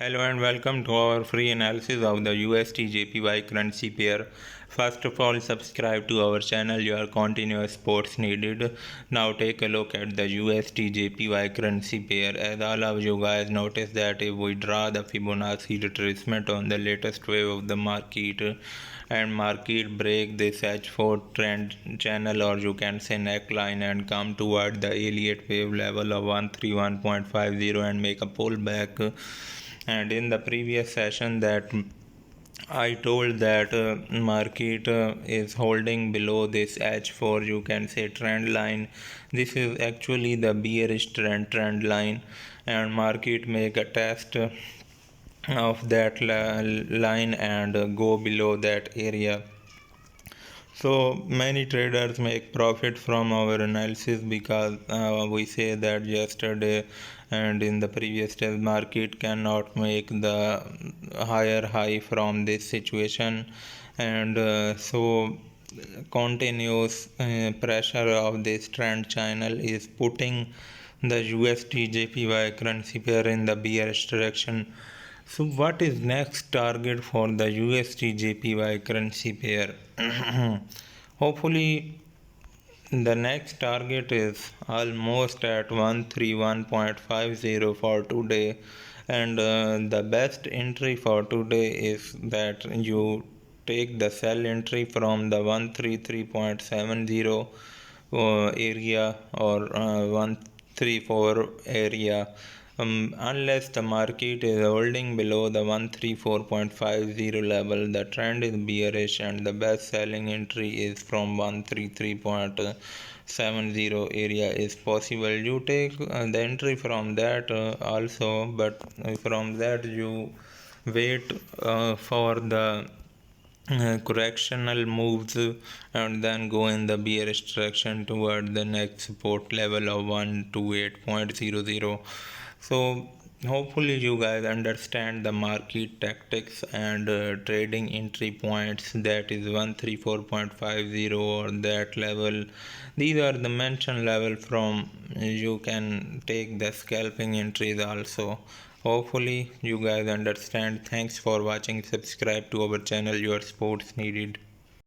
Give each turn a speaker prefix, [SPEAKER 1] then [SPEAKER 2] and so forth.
[SPEAKER 1] Hello and welcome to our free analysis of the USDJPY currency pair. First of all, subscribe to our channel. Your continuous supports needed. Now take a look at the USDJPY currency pair. As all of you guys notice that if we draw the Fibonacci retracement on the latest wave of the market and market break this H4 trend channel, or you can say neckline, and come toward the Elliott wave level of 131.50 and make a pullback. And in the previous session that I told that market is holding below this H4, you can say trend line. This is actually the bearish trend line, and market make a test of that line and go below that area. So many traders make profit from our analysis because we say that yesterday and in the previous day market cannot make the higher high from this situation, and so continuous pressure of this trend channel is putting the USD JPY currency pair in the bearish direction. So what is next target for the USD JPY currency pair? Hopefully the next target is almost at 131.50 for today, and the best entry for today is that you take the sell entry from the 133.70 area or 134 area. Unless the market is holding below the 134.50 level, the trend is bearish and the best selling entry is from 133.70 area is possible. You take the entry from that also, but from that you wait for the correctional moves and then go in the bearish direction toward the next support level of 128.00. So hopefully you guys understand the market tactics and trading entry points, that is 134.50 or that level. These are the mentioned level from you can take the scalping entries also. Hopefully you guys understand. Thanks for watching. Subscribe to our channel. Your supports needed.